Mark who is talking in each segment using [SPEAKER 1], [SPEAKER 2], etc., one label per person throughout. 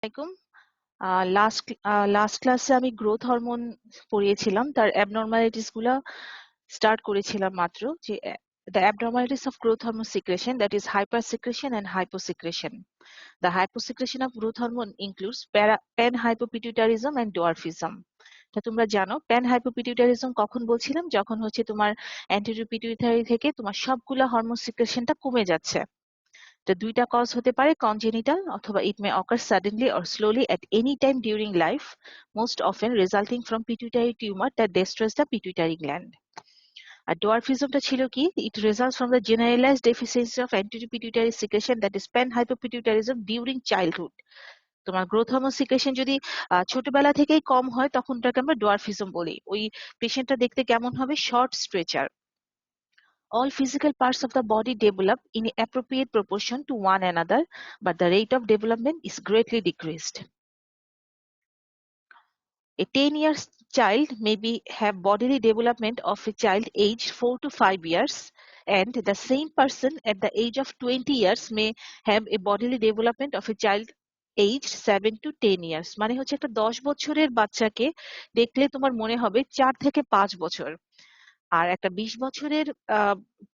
[SPEAKER 1] আসসালামাইকুম। লাস্ট ক্লাসে আমি গ্রোথ হরমোন পড়িয়েছিলাম, তার অ্যাবনর্মালিটিস গুলা স্টার্ট করেছিলাম মাত্র যে the abnormalities of growth hormone secretion, that is hypersecretion and hyposecretion. The hyposecretion of growth hormone includes panhypopituitarism and dwarfism. তা তোমরা জানো panhypopituitarism কখন বলছিলাম, যখন হচ্ছে তোমার anterior pituitary থেকে তোমার সবগুলা হরমোন সিক্রেশনটা কমে যাচ্ছে। The দুইটা cause হতে পারে congenital অথবা it may occur suddenly or slowly at any time during life, most often resulting from pituitary tumor that destroys the pituitary gland. আর dwarfismটা ছিল কি? It results from the generalized deficiency of anterior pituitary secretion, that is panhypopituitarism during childhood. তোমার growth hormone secretion যদি ছোটবেলা থেকেই কম হয় তখন তাকে আমরা dwarfism বলি। ওই পেশেন্টটা দেখতে কেমন হবে? Short stretcher. All physical parts of the body develop in appropriate proportion to one another, but the rate of development is greatly decreased. A 10-year child may have bodily development of a child aged 4 to 5 years, and the same person at the age of 20 years may have a bodily development of a child aged 7 to 10 years. মানে হচ্ছে একটা 10 বছরের বাচ্চাকে দেখলে তোমার মনে হবে 4 থেকে 5 বছর। আর একটা 20 বছরের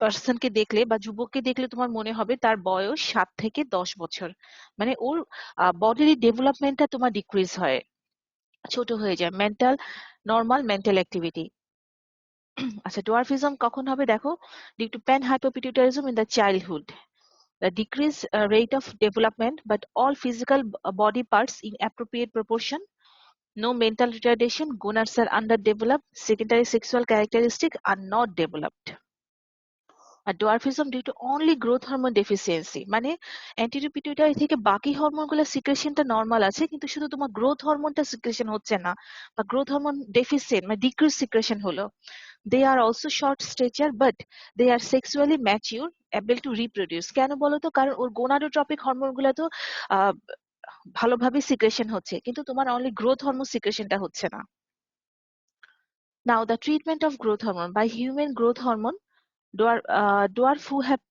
[SPEAKER 1] পার্সনকে দেখলে বা যুবককে দেখলে তোমার মনে হবে তার বয়স 7 থেকে 10 বছর। মানে ওর বডির ডেভেলপমেন্টটা তোমার ডিক্রিজ হয়, ছোট হয়ে যায়। Normal mental activity. আচ্ছা, ডোয়ার্ফিজম কখন হবে দেখো? Due to panhypopituitarism in the childhood, the decreased rate of development, but all physical body parts in appropriate proportion. No mental retardation, gonads are underdeveloped, secondary sexual characteristics are not developed. আর dwarfism due to only growth hormone deficiency, মানে anterior pituitary থেকে বাকি হরমোনগুলোর সিক্রেশনটা normal আছে, কিন্তু শুধু তোমার growth হরমোনটা secretion হচ্ছে না, বা গ্রোথ হরমোন ডেফিসিয়েন্ট মানে ডিক্রিজ সিক্রেশন হলো। They are also short stretcher, but they are sexually mature, able to reproduce. কেন বলো তো? কারণ ওর গোনাডোট্রপিক হরমোনগুলো তো ভালোভাবে সিক্রেশন হচ্ছে, কিন্তু তোমার অনলি গ্রোথ হরমোন সিক্রেশনটা হচ্ছে না। Now the treatment of growth hormone by human growth hormone, dwarf who have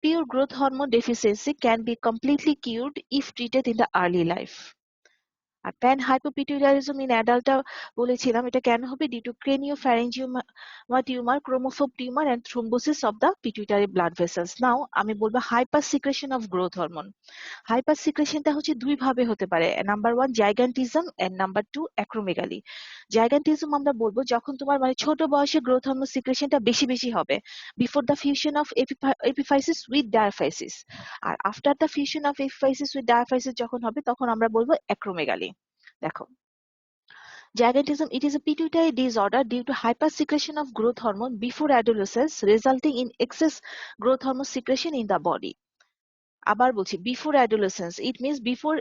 [SPEAKER 1] pure growth hormone deficiency can be completely cured if treated in the early life. আর panhypopituitarism in adult বলেছিলাম এটা কেন হবে? Due to craniopharyngioma tumor, chromophobe tumor and thrombosis of the pituitary blood vessels. নাও আমি বলবো hyper secretion of growth hormone. Hyper সিক্রেশনটা হচ্ছে দুই ভাবে হতে পারে। Number 1 gigantism and number 2 acromegaly. Gigantism আমরা বলবো যখন তোমার মানে ছোট বয়সে গ্রোথ হরমোন সিক্রেশনটা বেশি হবে, before the fusion of epiphysis with diaphysis. আর after the fusion of epiphysis with diaphysis যখন হবে তখন আমরা বলবো অ্যাক্রোমেগালি। দেখো, gigantism, it is a pituitary disorder due to hypersecretion of growth hormone before adolescence, resulting in excess growth hormone secretion in the body. আবার বলছি, before adolescence, it means before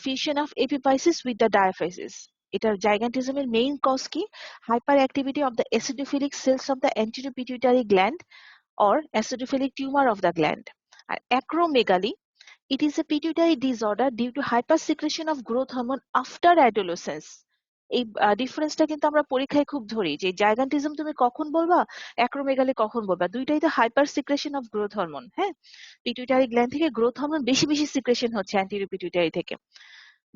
[SPEAKER 1] fusion of epiphysis with the diaphysis. এটার জাইগান্টিজমের main cause কি? Hyper activity of the acidophilic cells of the anterior pituitary gland or acidophilic tumor of the gland. আর acromegaly, it is a pituitary disorder due to hypersecretion of growth hormone after adolescence. এই ডিফারেন্সটা কিন্তু আমরা পরীক্ষায় খুব ধরি যে gigantism তুমি কখন বলবা, অ্যাক্রোমেগালি কখন বলবা। দুইটাই তো hyper secretion of growth hormone. হ্যাঁ, পিটুইটারি গ্ল্যান্ড থেকে গ্রোথ হরমোন বেশি সিক্রেশন হচ্ছে অ্যান্টেরিয়র পিটুইটারি থেকে।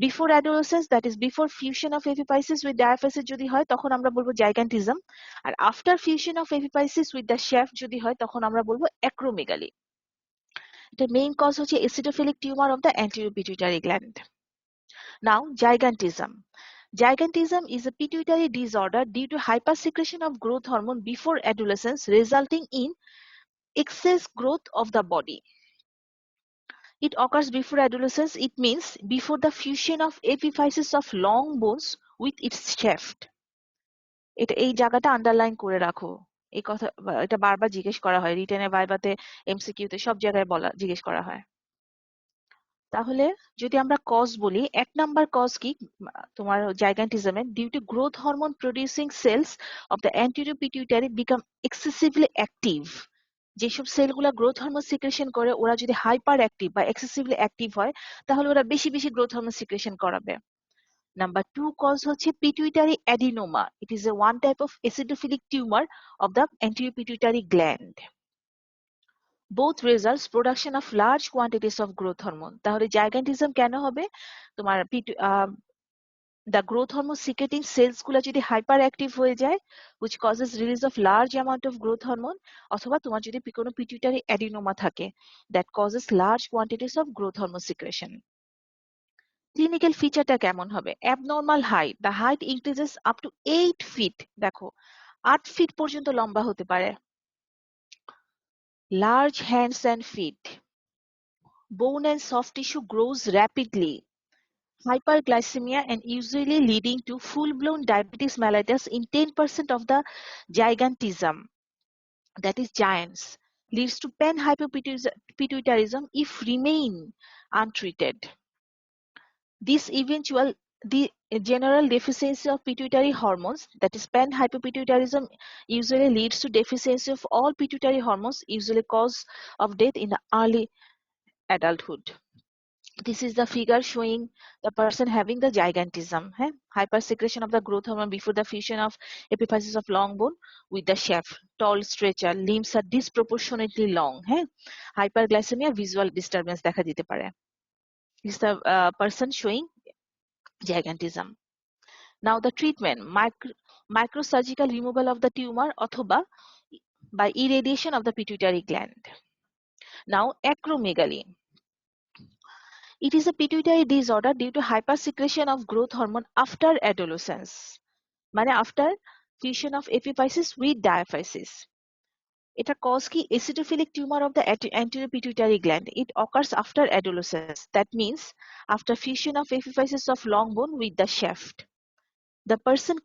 [SPEAKER 1] Before adolescence, that is before fusion of epiphysis with diaphysis যদি হয় তখন আমরা বলবো জাইগান্টিজম। আর after fusion of epiphysis with the shaft যদি হয় তখন আমরা বলবো অ্যাক্রোমেগালি। এটার মেইন কজ হচ্ছে acidophilic tumor of the anterior pituitary gland. Now gigantism. Gigantism is a pituitary disorder due to hypersecretion of growth hormone before adolescence, resulting in excess growth of the body. It occurs before adolescence, it means before the fusion of epiphysis of long bones with its shaft. এই জায়গাটা underline করে রাখো। এই কথা এটা বারবার জিজ্ঞেস করা হয় রিটেনে, ভাইভাতে, এমসিকিউতে, সব জায়গায় জিজ্ঞেস করা হয়। তাহলে যদি আমরা কজ বলি, 1 নাম্বার কজ কি তোমার জাইগান্টিজমের? Due to growth hormone producing cells of the anterior pituitary become excessively active. যেসব সেলগুলো গ্রোথ হরমোন সিক্রেশন করে ওরা যদি হাইপার অ্যাক্টিভ বা এক্সেসিভলি অ্যাক্টিভ হয় তাহলে ওরা বেশি গ্রোথ হরমোন সিক্রেশন করাবে। নাম্বার 2 কজ হচ্ছে pituitary adenoma. It is a one type of acidophilic tumor of the anterior pituitary gland. both results production of large quantities of growth hormone. তাহলে gigantism কেন হবে? তোমার the growth hormone secreting cells গুলা যদি hyperactive হয়ে যায়, which causes release of large amount of growth hormone, অথবা তোমার যদি কোনো pituitary adenoma থাকে that causes large quantities of growth hormone secretion. Clinical ফিচারটা কেমন হবে? Abnormal height, the height increases up to 8 feet. দেখো 8 ফিট পর্যন্ত লম্বা হতে পারে। Large hands and feet, bone and soft tissue grows rapidly, hyperglycemia and usually leading to full-blown diabetes mellitus in 10% of the gigantism, that is giants, leads to panhypopituitarism if remain untreated. The general deficiency of pituitary hormones, that is panhypopituitarism, usually leads to deficiency of all pituitary hormones, usually cause of death in the early adulthood. This is the figure showing the person having the gigantism, hypersecretion of the growth hormone before the fusion of epiphysis of long bone with the shaft, tall stature, limbs are disproportionately long, hyperglycemia, visual disturbance দেখা দিতে পারে. This is the person showing gigantism. Now the treatment, microsurgical removal of the tumor অথবা by irradiation of the pituitary gland. Now acromegaly. It is a pituitary disorder due to hypersecretion of growth hormone after adolescence. মানে after fusion of epiphysis with diaphysis. এটা cause কি acidophilic tumor of the anterior pituitary gland. It occurs after adolescence. That means after fusion of epiphysis of long bone with the shaft. The person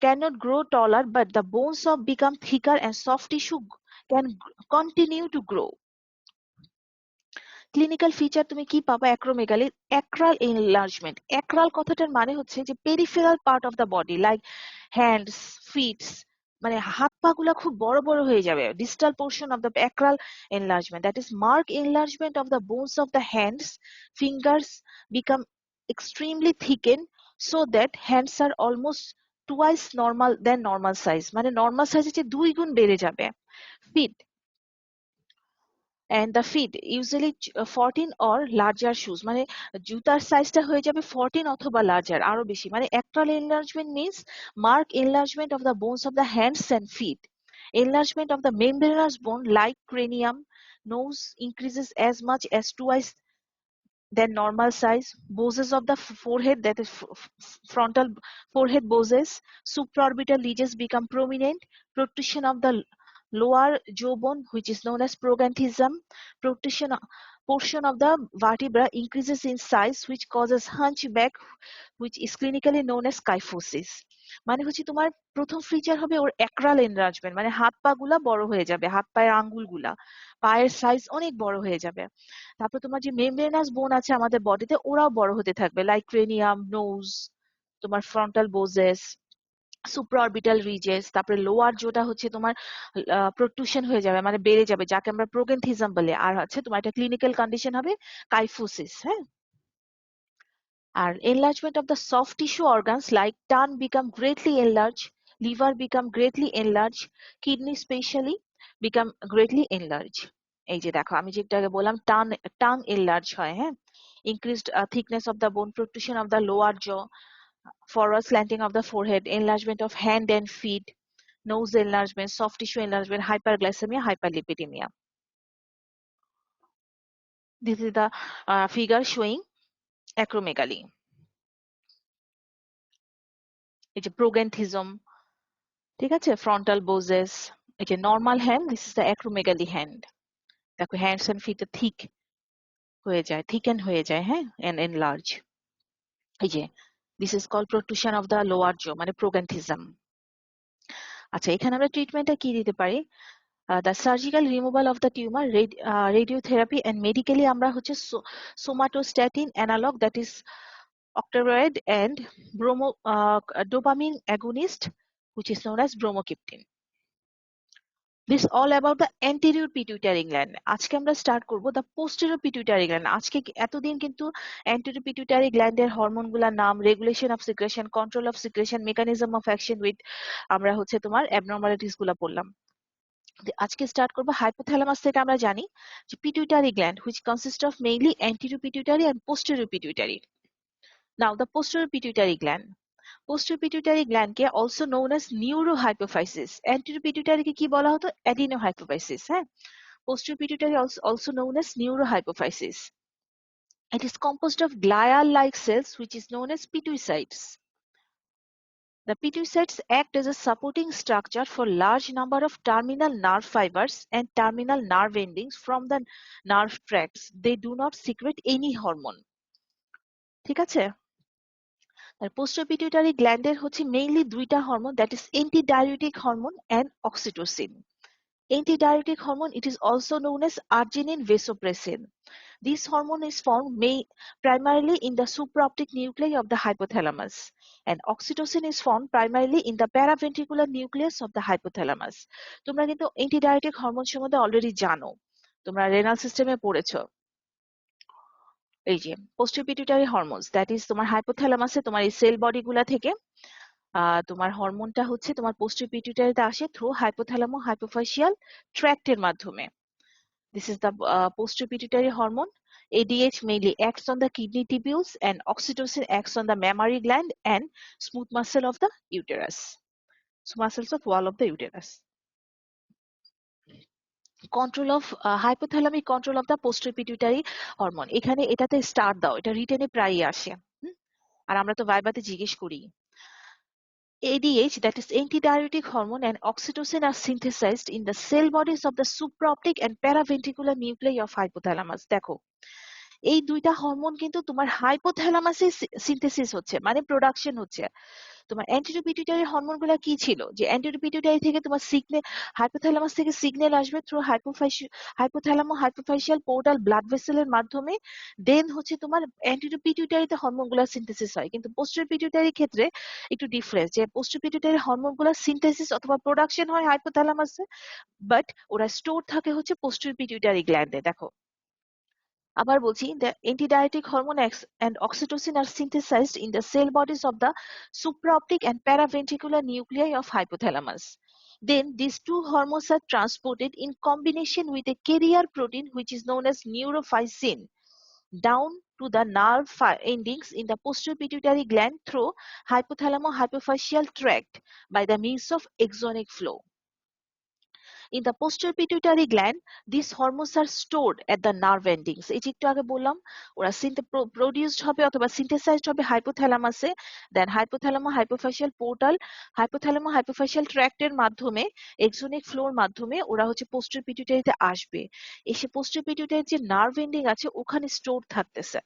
[SPEAKER 1] cannot grow taller, but the bones become thicker and soft tissue can continue to grow. Clinical feature তুমি কি পাবা অ্যাক্রোমেগালির? অ্যাক্রাল enlargement. অ্যাক্রাল কথাটার মানে হচ্ছে যে peripheral part of the body, like hands, feets, মানে হাত পা গুলা খুব বড় বড় হয়ে যাবে। Distal portion of the acral enlargement, that is mark enlargement of the bones of the hands, fingers become extremely thicken so that hands are almost twice normal than normal size, মানে নর্মাল সাইজের চেয়ে 2 গুণ বেড়ে যাবে। Feet and the feet usually 14 or larger shoes, মানে জুতার সাইজটা হয়ে যাবে 14 অথবা larger, আরো বেশি। মানে acral enlargement means mark enlargement of the bones of the hands and feet. Enlargement of the membranous bone like cranium, nose increases as much as twice than normal size. Bosses of the forehead, that is frontal forehead bosses, supraorbital ridges become prominent. Protrusion of the lower jawbone, which is known as prognathism. Portion of the vertebra increases in size, which causes hunchback, which is clinically known as kyphosis. মানে হচ্ছে তোমার প্রথম feature হবে ওর অ্যাক্রাল enlargement, মানে হাত পা গুলা বড় হয়ে যাবে, হাত পায়ের আঙ্গুল গুলা, পায়ের সাইজ অনেক বড় হয়ে যাবে। তারপর তোমার যে মেমব্রেনাস বোন আছে আমাদের বডিতে, ওরাও বড় হতে থাকবে, লাইক ক্রেনিয়াম, নোজ, তোমার ফ্রন্টাল বোজেস, সুপ্রাঅরবিটাল রিজেস। তারপরে লোয়ার জোটা হচ্ছে তোমার প্রোট্রুশন হয়ে যাবে, মানে বেড়ে যাবে, যাকে আমরা প্রোগেনথিজম বলি। আর হচ্ছে তোমার একটা ক্লিনিক্যাল কন্ডিশন হবে কাইফোসিস। আর enlargement of the soft tissue organs like tongue become greatly enlarged, liver become greatly enlarged, kidney especially become greatly enlarged. এই যে দেখো আমি যেটা আগে বললাম tongue enlarge হয়, increased thickness of the bone, protrusion of the lower jaw, forward slanting of the forehead, enlargement of hand and feet, nose enlargement, soft tissue enlargement, hyperglycemia, hyperlipidemia. This is the figure showing acromegaly. এই যে প্রোগেনথিজম, ঠিক আছে, frontal bosses, এই যে normal hand, this is the acromegaly hand. দেখো hands and feet thick হয়ে যায়, thicken হয়ে যায়, এন্ড এনলার্জ। এই যে this is called protrusion of the lower jaw, মানে প্রোগেনথিজম। আচ্ছা, এখানে আমরা ট্রিটমেন্টটা কি দিতে পারি? The surgical removal of the tumor, radiotherapy, and medically আমরা হচ্ছে somatostatin analog, that is octoroid, and dopamine agonist, which is known as bromocriptine. This all about the anterior pituitary gland. আজকে আমরা স্টার্ট করব the posterior pituitary gland. আজকে এতদিন কিন্তু anterior pituitary gland এর hormone গুলার নাম, regulation of secretion, control of secretion, mechanism of action with আমরা হচ্ছে তোমার abnormalities গুলা পড়লাম। আজকে স্টার্ট করব হাইপোথ্যালামাস থেকে। আমরা জানি যে pituitary gland which consists of mainly anterior pituitary and posterior pituitary. Now the posterior pituitary gland. Posterior pituitary gland K also known as neurohypophysis. Anterior pituitary কে কি বলা হতো? Adenohypophysis, হ্যাঁ? Posterior pituitary also known as neurohypophysis. It is composed of glial-like cells which is known as pituicytes. The pituicytes act as a supporting structure for large number of terminal nerve fibers and terminal nerve endings from the nerve tracts. They do not secrete any hormone. ঠিক আছে? আর posterior pituitary gland এর হচ্ছে mainly দুইটা hormone, that is antidiuretic hormone and oxytocin. Antidiuretic hormone, it is also known as arginine vasopressin. This hormone is found primarily in the supraoptic nuclei of the hypothalamus, and oxytocin is found primarily in the paraventricular nucleus of the hypothalamus. তোমরা কিন্তু antidiuretic hormone সম্বন্ধে already জানো, তোমরা renal সিস্টেমে পড়েছো। এই যে posterior pituitary hormones, that is তোমার হাইপোথ্যালামাসে তোমার এই সেল বডি গুলা থেকে তোমার হরমোনটা হচ্ছে তোমার posterior pituitary তে আসে থ্রু hypothalamus hypophyseal tract এর মাধ্যমে। This is the posterior pituitary hormone. ADH mainly acts on the kidney tubules and oxytocin acts on the mammary gland and smooth muscle of the uterus. So muscles of wall of the uterus. Control of hypothalamic control of the posterior pituitary hormone. এখানে এটাতে star দাও, এটা রিটেনে প্রায়ই আসে, আর আমরা তো ভাইবাতে জিজ্ঞেস করি। ADH, that is antidiuretic hormone, and oxytocin are synthesized in the cell bodies of the supraoptic and paraventricular nuclei of hypothalamus. দেখো এই দুইটা হরমোন কিন্তু তোমার হাইপোথ্যালামাসে সিনথেসিস হচ্ছে, মানে প্রোডাকশন হচ্ছে। তোমার অ্যান্টেরিয়র পিটুইটারি হরমোন গুলা কি ছিল? যে অ্যান্টেরিয়র পিটুইটারি থেকে তোমার সিগন্যাল, হাইপোথ্যালামাস থেকে সিগন্যাল আসবে থ্রু হাইপোথ্যালামো হাইপোফাইশিয়াল পোর্টাল ব্লাড ভেসেলের মাধ্যমে, দেন হচ্ছে তোমার অ্যান্টেরিয়র পিটুইটারিতে হরমোন গুলা সিনথেসিস হয়। কিন্তু পোস্টেরিয়র পিটুইটারির ক্ষেত্রে একটু ডিফারেন্স, যে পোস্টেরিয়র পিটুইটারি হরমোন গুলা সিনথেসিস অথবা প্রোডাকশন হয় হাইপোথ্যালামাসে, বাট ওরা স্টোর থাকে হচ্ছে পোস্টেরিয়র পিটুইটারি গ্ল্যান্ডে। দেখো আবার বলছি, the antidiuretic hormone and oxytocin are synthesized in the cell bodies of the supraoptic and paraventricular nuclei of hypothalamus. Then these two hormones are transported in combination with a carrier protein which is known as neurophysin down to the nerve endings in the posterior pituitary gland through hypothalamo-hypophyseal tract by the means of exonic flow. In the posterior pituitary gland, these hormones are stored at the nerve endings. এই যে একটু আগে বললাম, ওরা produced হবে অথবা synthesized হবে hypothalamus-এ, then hypothalamo-hypophyseal portal, hypothalamo-hypophyseal tract এর মাধ্যমে, exonic flow এর মাধ্যমে ওরা হচ্ছে posterior pituitary-তে আসবে। এসে posterior pituitary যে nerve ending আছে ওখানে stored থাকতেছে।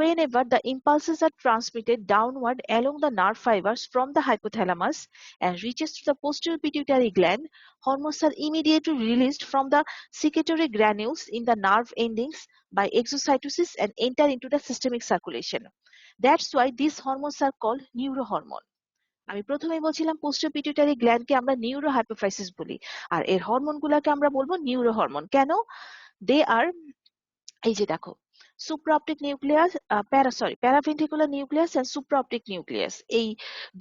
[SPEAKER 1] Whenever the impulses are transmitted downward along the nerve fibers from the hypothalamus and reaches to the posterior pituitary gland, hormones are immediately released from the secretory granules in the nerve endings by exocytosis and enter into the systemic circulation. That's why these hormones are called neurohormone. আমি প্রথমেই বলছিলাম posterior pituitary gland কে আমরা neurohypophysis বলি, আর এর হরমোনগুলোকে আমরা বলবো নিউরোহরমোন। কেন? They are, এই যে দেখো, supraoptic nucleus, paraventricular nucleus and supraoptic nucleus, এই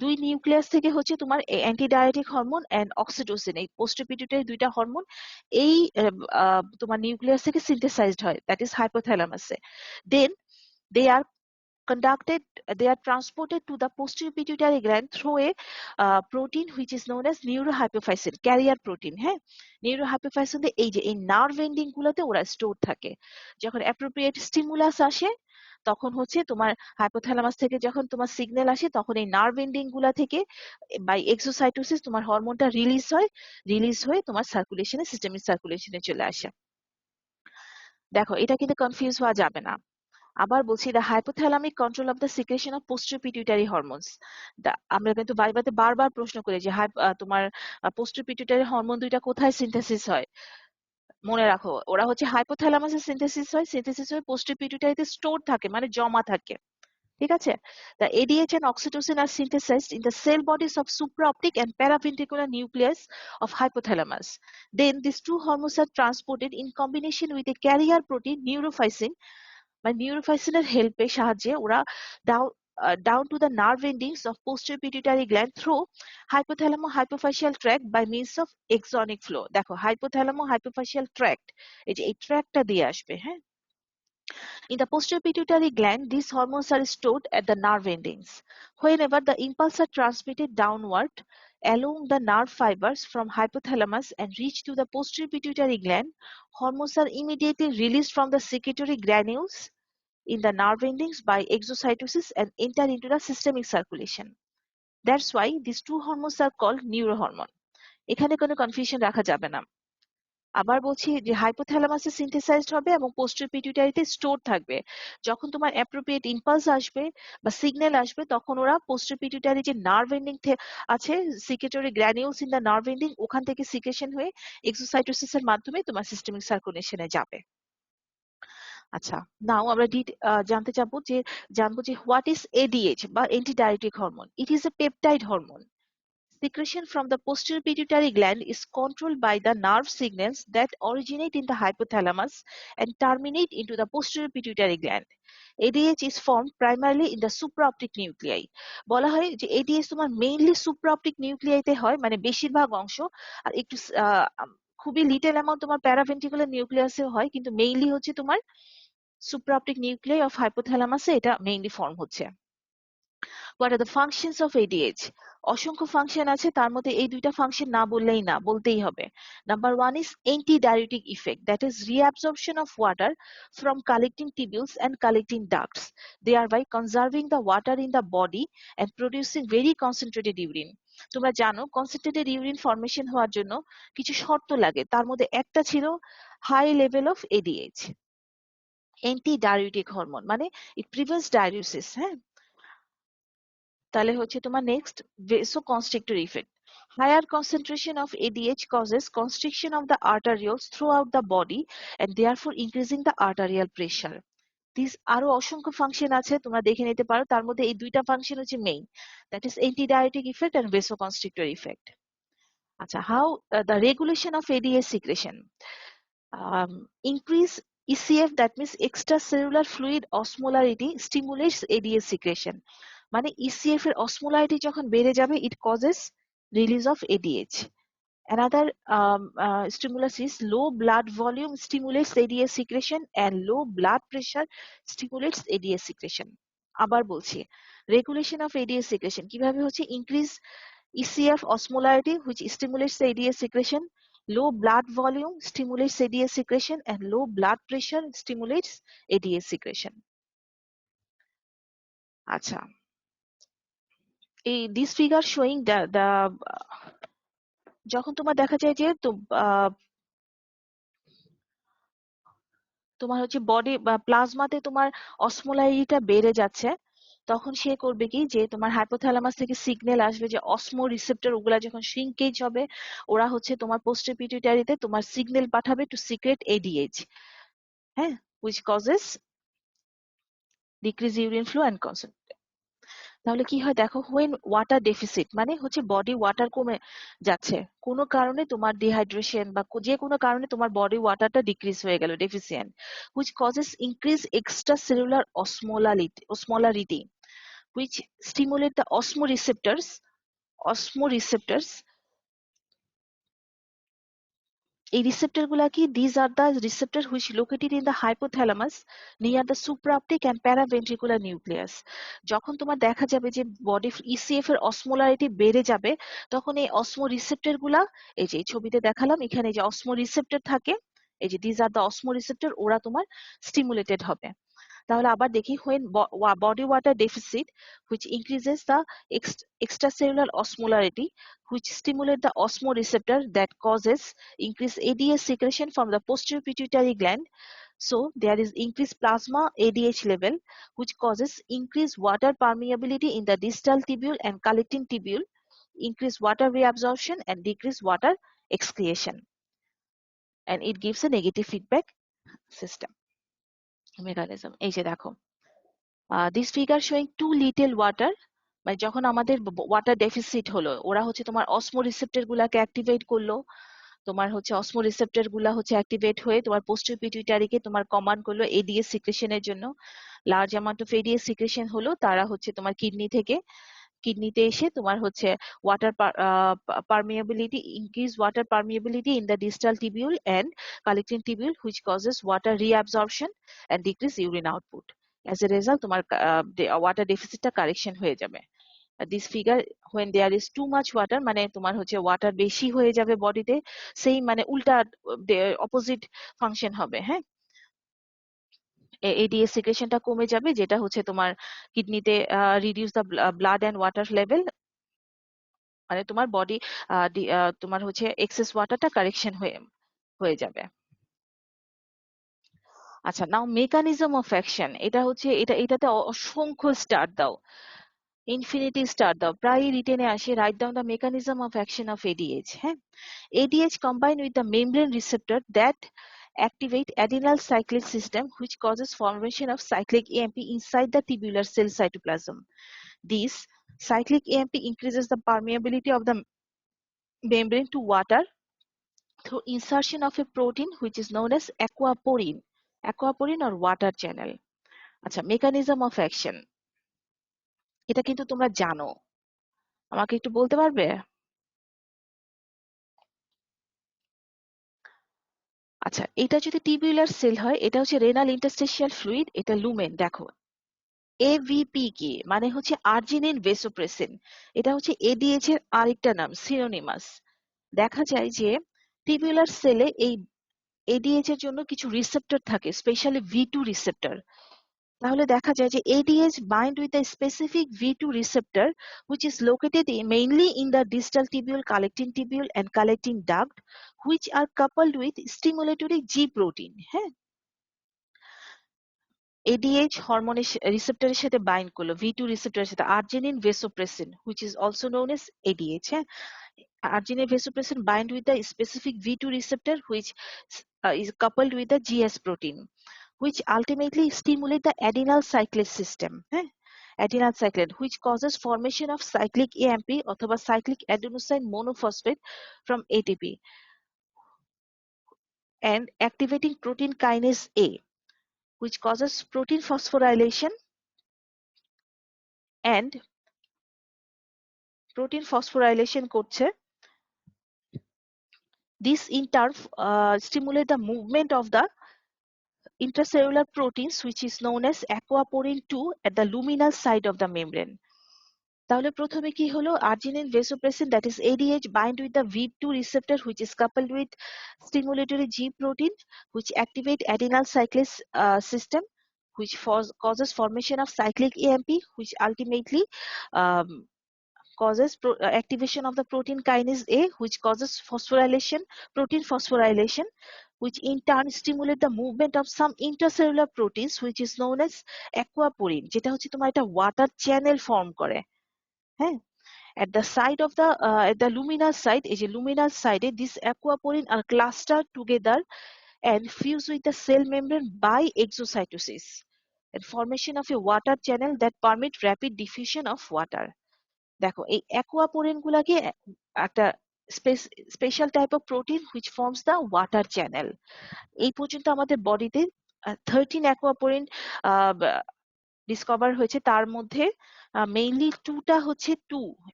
[SPEAKER 1] দুই নিউক্লিয়াস থেকে হচ্ছে তোমার অ্যান্টিডায়ারেটিক হরমোন এন্ড অক্সিটোসিন, এই পোস্টেরিয়র পিটুইটারি দুইটা হরমোন এই তোমার নিউক্লিয়াস থেকে সিনথেসাইজড হয়, দ্যাট ইজ হাইপোথ্যালামাসে। Then they are transported to the posterior pituitary gland through a protein which is known as neurohypophysin, carrier protein. হ্যাঁ, neurohypophysin এই যে এই নার্ভ এন্ডিং গুলোতে ওরা স্টোর থাকে। যখন অ্যাপ্রোপ্রিয়েট স্টিমুলাস আসে তখন হচ্ছে তোমার হাইপোথ্যালামাস থেকে যখন তোমার সিগন্যাল আসে তখন এই নার্ভ এন্ডিং গুলা থেকে বাই এক্সোসাইটোসিস তোমার হরমোনটা রিলিজ হয়ে তোমার সার্কুলেশনে, সিস্টেমিক সার্কুলেশনে চলে আসে। দেখো এটা কিন্তু কনফিউজ হওয়া যাবে না। আবার বলছি, the hypothalamic control of the secretion of posterior pituitary hormones. আমরা কিন্তু ভাইভাতে বারবার প্রশ্ন করি যে তোমার posterior pituitary হরমোন দুইটা কোথায় সিনথেসিস হয়। মনে রাখো ওরা হচ্ছে হাইপোথ্যালামাসে সিনথেসিস হয়ে posterior pituitary তে স্টোর থাকে, মানে জমা থাকে। ঠিক আছে? The ADH and oxytocin are synthesized in the cell bodies of supraoptic and paraventricular nucleus of hypothalamus. Then these two hormones are transported in combination with a carrier protein neurophysin, বা নিউরোফাইসিনের হেল্পে সাহায্যে ওরা down to the nerve endings of posterior pituitary gland through hypothalamo-hypophyseal tract by means of exonic flow. দেখো hypothalamo-hypophyseal tract, এই যে এই ট্র্যাকটা দিয়ে আসবে, হ্যাঁ। In the posterior pituitary gland, these hormones are stored at the nerve endings. Whenever the impulses are transmitted downward along the nerve fibers from hypothalamus and reach to the posterior pituitary gland, hormones are immediately released from the secretory granules in the nerve endings by exocytosis and enter into the systemic circulation. That's why these two hormones are called neurohormone. এখানে কোনো confusion রাখা যাবে না। আবার বলছি যে হাইপোথ্যালামাসে synthesised হবে এবং পোস্টেরিয়র পিটুইটারিতে স্টোর থাকবে। যখন তোমার অ্যাপ্রোপ্রিয়েট ইম্পালস আসবে বা সিগন্যাল আসবে তখন ওরা পোস্টেরিয়র পিটুইটারি যে নার্ভ এন্ডিং আছে, secretory granules in the nerve ending, ওখান থেকে সিক্রেশন হয়ে এক্সোসাইটোসিসের মাধ্যমে তোমার সিস্টেমিক সার্কুলেশনে যাবে। আচ্ছা, নাও আমরা জানবো যে হোয়াট ইজ এডিএইচ বা antidiuretic hormone. It is a peptide hormone. Secretion from the posterior pituitary gland is controlled by the nerve signals that originate in the hypothalamus and terminate into the posterior pituitary gland. ADH is formed primarily in the supraoptic nuclei. বলা হয় যে ADH তোমার mainly supraoptic nuclei তে হয়, মানে বেশিরভাগ অংশ, আর একটু খুবই লিটল অ্যামাউন্ট তোমার প্যারাভেন্ট্রিকুলার নিউক্লিয়াসে হয়, কিন্তু মেইনলি হচ্ছে তোমার supraoptic nuclei of hypothalamus এ এটা মেইনলি ফর্ম হচ্ছে। What are the functions of ADH? অসংখ্য ফাংশন আছে, তার মধ্যে এই দুইটা ফাংশন না বললেই না, বলতেই হবে। Number one is antidiuretic effect, that is reabsorption of water from collecting tubules and collecting ducts, thereby conserving the water in the body and producing very concentrated urine. তোমরা জানো কনসেন্ট্রেটেড ইউরিন ফর্মেশন হওয়ার জন্য কিছু শর্ত লাগে, তার মধ্যে একটা ছিল high level of ADH. Antidiuretic hormone মানে ইট প্রিভেন্টস ডায়ুরেসিস, হ্যাঁ। তাহলে হচ্ছে তোমার next vasoconstrictor effect. Higher concentration of ADH causes constriction of the arterioles throughout the body and therefore increasing the arterial pressure. These আরো অসংখ্য function আছে, তোমরা দেখে নিতে পারো, তার মধ্যে এই দুইটা ফাংশন হচ্ছে main, that is antidiuretic effect and vasoconstrictor effect. আচ্ছা, how the regulation of ADH secretion. Increase ECF, that means extracellular fluid osmolarity, stimulates ADH secretion. মানে ECF এর osmolarity যখন বেড়ে যাবে, it causes release of ADH. Another stimulus is low blood volume stimulates ADH secretion and low blood pressure stimulates ADH secretion. আবার বলছি, regulation of ADH secretion কিভাবে হচ্ছে? Increase ECF osmolarity which stimulates the ADH secretion, low blood volume stimulates ADH secretion and low blood pressure stimulates ADH secretion. আচ্ছা, this figure showing the যখন তোমার দেখা যায় যে তোমার হচ্ছে বডি বা প্লাজমাতে তোমার অসমোলারিটিটা বেড়ে যাচ্ছে, তখন সে করবে কি যে তোমার হাইপোথ্যালামাস থেকে সিগন্যাল আসবে যে অসমো রিসেপ্টর, ওগুলা যখন শ্রিঙ্কেজ হবে ওরা হচ্ছে তোমার পোস্টেরিয়র পিটুইটারিতে তোমার সিগন্যাল পাঠাবে টু সিক্রেট এডিএইচ, হ্যাঁ, which causes decrease urine flow and concentration. তাহলে কি হয় দেখো, when ওয়াটার ডেফিসিট মানে হচ্ছে বডি ওয়াটার কমে যাচ্ছে, কোনো কারণে তোমার ডিহাইড্রেশন বা যে কোনো কারণে তোমার বডি ওয়াটারটা ডিক্রিজ হয়ে গেল, deficient, which causes increase extracellular osmolarity which stimulate the osmoreceptors. এই রিসেপ্টর গুলা কি? These are the receptors which located in the hypothalamus near the supraoptic and paraventricular nucleus. যখন তোমার দেখা যাবে যে বডি ইসিএফ এর অসমোলারিটি বেড়ে যাবে, তখন এই অসমো রিসেপ্টর গুলা, এই যে ছবিতে দেখালাম এখানে যে অসমো রিসেপ্টর থাকে, এই যে these are the osmo receptor, ওরা তোমার স্টিমুলেটেড হবে। তাহলে আবার দেখি, when body water deficit which increases the extracellular osmolarity which stimulate the osmoreceptor that causes increased ADH secretion from the posterior pituitary gland. So there is increased plasma ADH level which causes increased water permeability in the distal tubule and collecting tubule, increased water reabsorption and decreased water excretion, and it gives a negative feedback system mechanism. এই যে দেখো, this figure showing too little water, মানে যখন আমাদের water deficit হলো, ওরা হচ্ছে তোমার অসমো রিসেপ্টর গুলাকে অ্যাক্টিভেট করলো, তোমার হচ্ছে অসমো রিসেপ্টর গুলা হচ্ছে অ্যাক্টিভেট হয়ে তোমার পোস্টেরিয়র পিটুইটারিকে তোমার কমান্ড করলো এডিএস সিক্রেশনের জন্য। Large amount of ads secretion হলো তারা হচ্ছে তোমার কিডনিতে এসে তোমার হচ্ছে water permeability, increase water permeability in the distal tubule and collecting tubule, which causes water reabsorption and decrease urine output. As a result তোমার water deficit টা correction হয়ে যাবে। This figure, when there is too much water, মানে তোমার হচ্ছে water বেশি হয়ে যাবে বডিতে, সেই মানে উল্টা অপোজিট ফাংশন হবে। হ্যাঁ, এডিএস সিক্রেশনটা কমে যাবে, যেটা হচ্ছে তোমার কিডনিতে reduce the blood and water level, মানে তোমার বডি তোমার হচ্ছে এক্সেস ওয়াটারটা কারেকশন হয়ে যাবে। আচ্ছা, নাও মেকানিজম অফ অ্যাকশন, এটা হচ্ছে এটাতে অসংখ্য স্টার দাও, ইনফিনিটি স্টার দাও, প্রায় রিটেনে আসে। Write down the mechanism of action of ADH. হ্যাঁ, ADH combined with the membrane receptor that activate adenyl cyclic system, which causes formation of cyclic AMP inside the tubular cell cytoplasm. This cyclic AMP increases the permeability of the membrane to water through insertion of a protein which is known as aquaporin or water channel. আচ্ছা, mechanism of action, এটা কিন্তু তোমরা জানো, আমাকে একটু বলতে পারবে? আচ্ছা, এটা যদি টিবিউলার সেল হয়, এটা হচ্ছে রেনাল ইন্টারস্টিশিয়াল ফ্লুইড, এটা লুমেন। দেখো এভিপি কি মানে হচ্ছে আর্জিনিন ভেসোপ্রেসিন, এটা হচ্ছে এডিএইচ এর আরেকটা নাম, সিনোনিমাস। দেখা যায় যে টিবিউলার সেলে এই এডিএইচ এর জন্য কিছু রিসেপ্টর থাকে, স্পেশালি ভি2 রিসেপ্টর। তাহলে দেখা যায় যে ADH bind with a specific V2 receptor which is located mainly in the distal tubule, collecting tubule and collecting duct, which are coupled with stimulatory G protein. হ্যাঁ, ADH হরমোনের রিসেপ্টরের সাথে bind করলো, V2 রিসেপ্টরের সাথে, arginine vasopressin which is also known as ADH. হ্যাঁ, arginine vasopressin bind with the specific V2 receptor which is coupled with the GS protein, which ultimately stimulate the adenyl cyclase system. Adenyl cyclase, which causes formation of cyclic AMP অথবা cyclic adenosine monophosphate from ATP and activating protein kinase A, which causes protein phosphorylation and protein phosphorylation করছে। This in turn stimulate the movement of the intracellular proteins which is known as aquaporin 2 at the luminal side of the membrane. তাহলে প্রথমে কি হলো, arginine vasopressin that is ADH bind with the V2 receptor which is coupled with stimulatory G protein which activate adenyl cyclase system which causes formation of cyclic AMP which ultimately um, causes activation of the protein kinase A which causes protein phosphorylation, which in turn stimulate the movement of some intracellular proteins which is known as aquaporin, যেটা হচ্ছে তোমার একটা water channel form করে। হ্যাঁ, at the side of the at the luminal side, এই যে luminal side A this aquaporin are clustered together and fuse with the cell membrane by exocytosis and formation of a water channel that permit rapid diffusion of water. দেখো এই অ্যাকুয়াপোরিন গুলাকে একটা special type of protein which forms the water channel. এই পর্যন্ত আমাদের বডিতে 13 অ্যাকুয়াপোরিন discover হয়েছে, তার মধ্যে মেইনলি 2টা হচ্ছে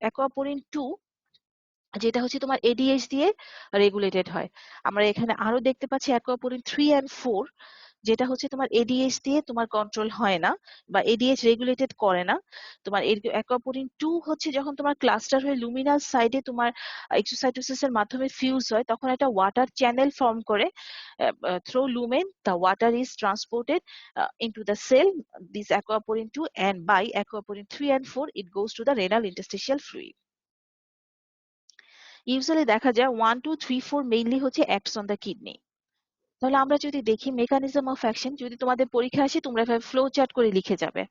[SPEAKER 1] অ্যাকুয়াপোরিন 2 যেটা হচ্ছে তোমার এডিএইচ দিয়ে রেগুলেটেড হয়। আমরা এখানে আরো দেখতে পাচ্ছি অ্যাকুয়াপোরিন 3 and 4 যেটা হচ্ছে তোমার এডিএইচ দিয়ে তোমার কন্ট্রোল হয় না বা এডিএইচ রেগুলেটেড করে না। তোমার অ্যাকুয়াপোরিন 2 হচ্ছে যখন তোমার ক্লাস্টার হয়ে লুমিনাল সাইডে তোমার এক্সোসাইটোসিস এর মাধ্যমে ফিউজ হয়, তখন একটা ওয়াটার চ্যানেল ফর্ম করে। Through lumen the water is transported into the cell, this aquaporin 2, and by aquaporin 3 and 4 it goes to the renal interstitial fluid. Usually দেখা যায় 1 2 3 4 মেইনলি হচ্ছে অ্যাক্টস অন দ্য কিডনি। তাহলে আমরা যদি দেখি mechanism of action, যদি তোমাদের পরীক্ষা আসে তোমরা এভাবে ফ্লো চার্ট করে লিখে যাবে।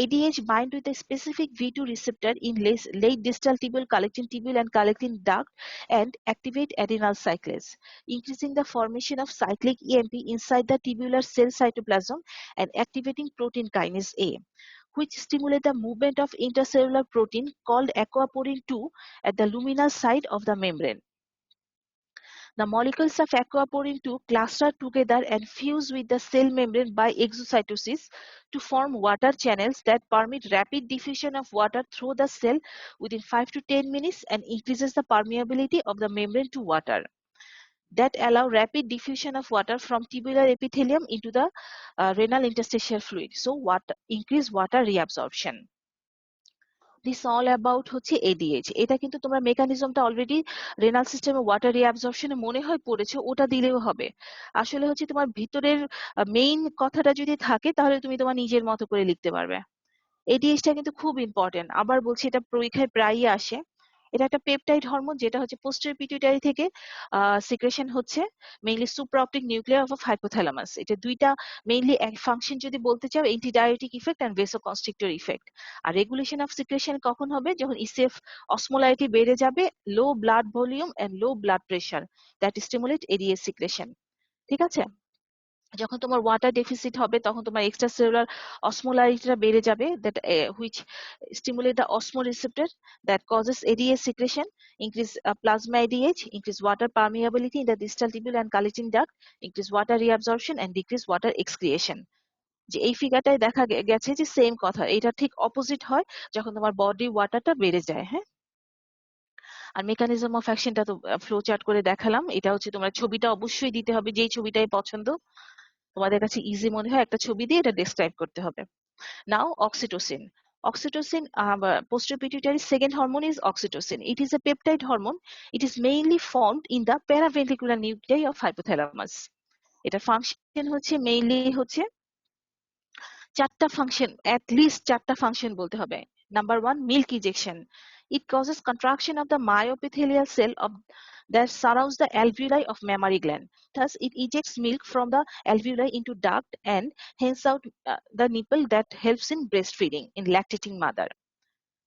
[SPEAKER 1] ADH bind with a specific V2 receptor in late distal tubule, collecting tubule and collecting duct and activate adenyl cyclase, increasing the formation of cyclic AMP inside the tubular cell cytoplasm and activating protein kinase A, which stimulate the movement of intracellular protein called aquaporin 2 at the luminal side of the membrane. The molecules of aquaporin 2 cluster together and fuse with the cell membrane by exocytosis to form water channels that permit rapid diffusion of water through the cell within 5 to 10 minutes and increases the permeability of the membrane to water. That allow rapid diffusion of water from tubular epithelium into the renal interstitial fluid. So increase water reabsorption. This all about হচ্ছে ADH. এটা কিন্তু তোমরা মেকানিজমটা already renal সিস্টেমে water রিঅ্যাবজর্পশনে মনে হয় পড়েছো, ওটা দিলেও হবে। আসলে হচ্ছে তোমার ভিতরের মেইন কথাটা যদি থাকে তাহলে তুমি তোমার নিজের মতো করে লিখতে পারবে। ADH-টা কিন্তু খুব ইম্পর্টেন্ট। আবার বলছি, এটা পরীক্ষায় প্রায়ই আসে। এটা একটা পেপটাইড হরমোন যেটা হচ্ছে পোস্টেরিয়র পিটুইটারি থেকে সিক্রেশন হচ্ছে mainly supraoptic nuclear of hypothalamus. এটা দুইটা মেইনলি ফাংশন যদি বলতে চাও, antidiuretic effect and vasoconstrictor effect. আর রেগুলেশন অফ সিক্রেশন কখন হবে? যখন ইসিএফ অসমোলারিটি বেড়ে যাবে, low blood volume and low blood pressure, that stimulate ADS secretion. ঠিক আছে? যখন তোমার ওয়াটার ডেফিসিট হবে তখন তোমার এক্সট্রাসেলুলার অসমোলারিটিটা বেড়ে যাবে, that which stimulate the osmoreceptor that causes ADH secretion, increase plasma ADH, increase water permeability in the distal tubule and collecting duct, increase water reabsorption and decrease water excretion. যে এই ফিগারটায় দেখা গেছে যে সেম কথা, এটা ঠিক অপোজিট হয় যখন তোমার বডি ওয়াটারটা বেড়ে যায়। হ্যাঁ, আর মেকানিজম অফ অ্যাকশনটা তো ফ্লো চার্ট করে দেখালাম। এটা হচ্ছে তোমার ছবিটা অবশ্যই দিতে হবে, যেই ছবিটাই পছন্দ তোমাদের কাছে ইজি মনে হয় একটা ছবি দিয়ে এটা ডেসক্রাইব করতে হবে। নাও oxytocin. Oxytocin, posterior pituitary second hormone is oxytocin. It is a peptide hormone. It is mainly formed in the paraventricular nuclei of hypothalamus. এটা ফাংশন হচ্ছে মেইনলি হচ্ছে চারটা ফাংশন, at least চারটা ফাংশন বলতে হবে। Number 1, milk ejection. It causes contraction of the myoepithelial cell of that surrounds the alveoli of mammary gland. Thus, it ejects milk from the alveoli into duct and hence out the nipple that helps in breastfeeding in lactating mother.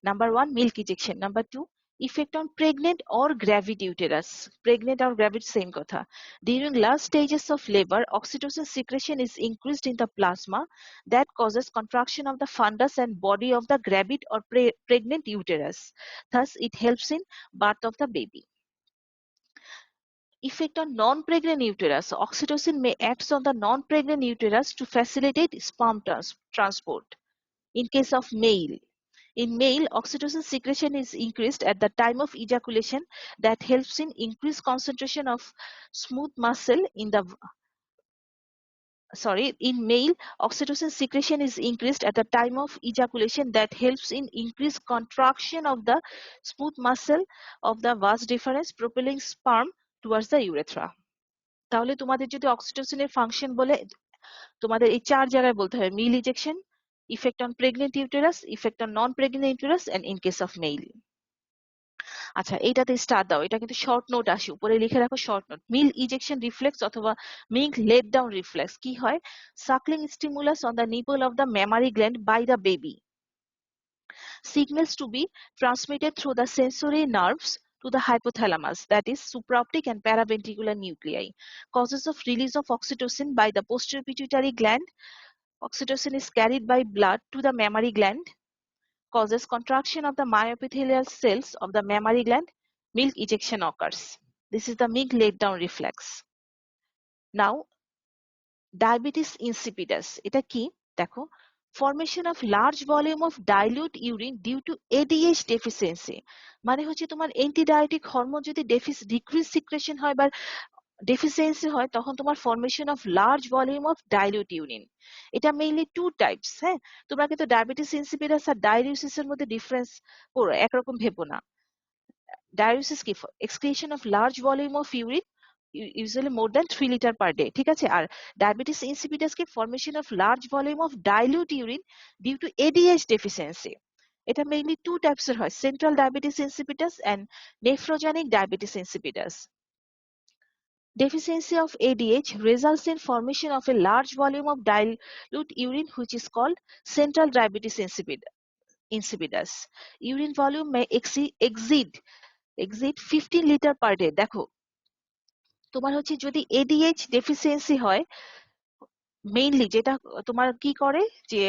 [SPEAKER 1] Number 1, milk ejection. Number 2, effect on pregnant or gravid uterus. Pregnant or gravid, same kotha. During last stages of labor, oxytocin secretion is increased in the plasma that causes contraction of the fundus and body of the gravid or pregnant uterus. Thus, it helps in birth of the baby. Effect on non-pregnant uterus. Oxytocin may act on the non-pregnant uterus to facilitate sperm transport. In case of male, in male, oxytocin secretion is increased at the time of ejaculation that helps in increased concentration of smooth muscle in the in male, oxytocin secretion is increased at the time of ejaculation that helps in increased contraction of the smooth muscle of the vas deferens, propelling sperm towards the urethra. তাহলে তোমাদের যদি অক্সিটোসিনের function বলে তোমাদের এই চার জায়গায় বলতে হবে: milk ejection, effect on pregnant uterus, effect on non pregnant uterus and in case of male. আচ্ছা, এইটাতে স্টার দাও, এটা কিন্তু শর্ট নোট আসে, উপরে লিখে রাখো short note. Milk ejection reflex অথবা মিল্ক লেট ডাউন রিফ্লেক্স কি হয়? Suckling stimulus on the nipple of the mammary gland by the baby, signals to be transmitted through the sensory nerves to the hypothalamus, that is supraoptic and paraventricular nuclei. Causes of release of oxytocin by the posterior pituitary gland. Oxytocin is carried by blood to the mammary gland. Causes contraction of the myoepithelial cells of the mammary gland. Milk ejection occurs. This is the milk let down reflex. Now, diabetes insipidus. এটা কি? দেখো, formation of large volume of dilute urine due to ADH deficiency. মানে হচ্ছে তোমার antidiuretic hormone যদি decrease secretion হয় বা deficiency হয় তখন তোমার formation of large volume of dilute urine. এটা মেইনলি টু টাইপস। হ্যাঁ, তোমরা কিন্তু ডায়াবেটিস ইনসিপিডাস আর ডায়ুরিসিস এর মধ্যে ডিফারেন্স করো, একরকম ভেবো না। ডায়ুরিসিস কি? Excretion of large volume of urine, usually more than 3 liter per day, ঠিক আছে? আর ডায়াবেটিস ইনসিপিডাস কি? Formation of large volume of dilute urine due to ADH deficiency. এটা মেইনলি টু টাইপস এর হয়, central diabetes insipidus and nephrogenic diabetes insipidus. Deficiency of ADH results in formation of a large volume of dilute urine which is called central diabetes insipidus. Urine volume may exceed 15 liter per day. দেখো, তোমার হচ্ছে যদি ADH deficiency হয়, mainly যেটা তোমার কি করে যে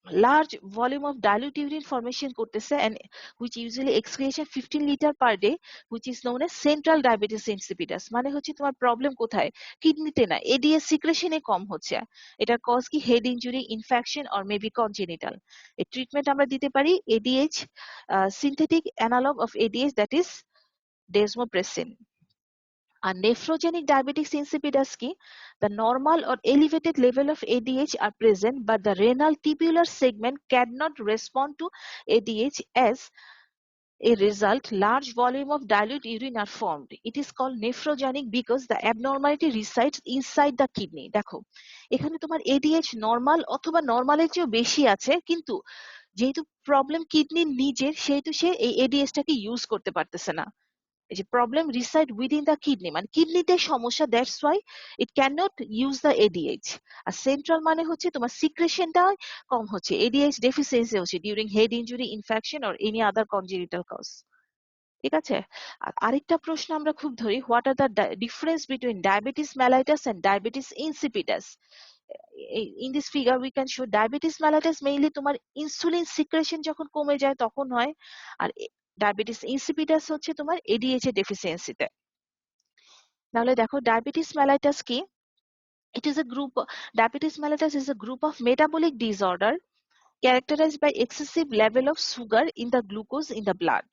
[SPEAKER 1] large volume of dilute urine formation করতেছে and which usually excretion 15 liter per day, which is known as central diabetes insipidus। মানে হচ্ছে তোমার প্রবলেম কোথায়, কিডনিতে না, এডিএস সিক্রেশনে কম হচ্ছে। এটার কজ কি, head injury, infection or maybe congenital. এর ট্রিটমেন্ট আমরা দিতে পারি ADH synthetic analogue of ADH, that is desmopressin. আর nephrogenic diabetes insipidus কি, the normal or elevated level of ADH are present but the renal tubular segment cannot respond to ADH. As a result, large volume of dilute urine are formed. It is called nephrogenic because the abnormality resides inside the kidney। দেখো এখানে তোমার ADH normal অথবা নরমালের চেয়েও বেশি আছে, কিন্তু যেহেতু problem কিডনির নিজের, সেহেতু সে এই ADH টাকে ইউজ করতে পারতেছে না। এই যে problem reside within the kidney, মানে কিডনিতে সমস্যা, that's why it can not use the ADH. আর সেন্ট্রাল মানে হচ্ছে তোমার সিক্রেশনটা কম হচ্ছে, এডিএইচ ডেফিসিয়েন্সি হচ্ছে during head injury, infection or any other congenital cause. ঠিক আছে। আর আরেকটা প্রশ্ন আমরা খুব ধরি, what are the difference between diabetes mellitus and diabetes insipidus. In this figure we can show diabetes mellitus mainly তোমার ইনসুলিন সিক্রেশন যখন কমে যায় তখন হয়, আর ডায়াবেটিস ইনসিপিডাস হচ্ছে তোমার এডিএইচ এর ডেফিসিয়েন্সিতে। তাহলে দেখো ডায়াবেটিস মেলাইটাস কি, it is a group, diabetes mellitus is a group of metabolic disorder characterized by excessive level of sugar in the glucose in the blood.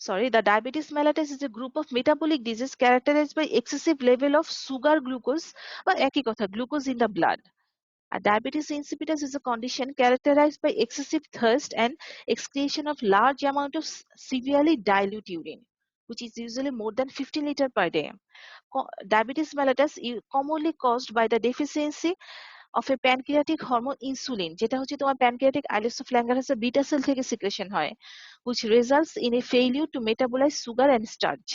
[SPEAKER 1] Sorry, the diabetes mellitus is a group of metabolic disease characterized by excessive level of sugar glucose বা একই কথা glucose in the blood. Diabetes insipidus is a condition characterized by excessive thirst and excretion of large amount of severely dilute urine, which is usually more than 15 liter per day. Diabetes mellitus is commonly caused by the deficiency of a pancreatic hormone insulin, যেটা হচ্ছে তোমার pancreatic islets of Langerhans beta cell থেকে secretion হয়, which results in a failure to metabolize sugar and starch.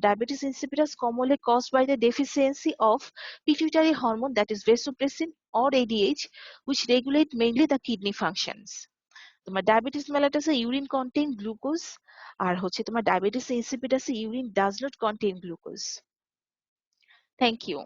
[SPEAKER 1] Diabetes insipidus commonly caused by the deficiency of pituitary hormone, that is vasopressin or ADH, which regulate mainly the kidney functions. তোমার diabetes mellitus urine contain glucose, আর হচ্ছে তোমার diabetes insipidus urine does not contain glucose. Thank you.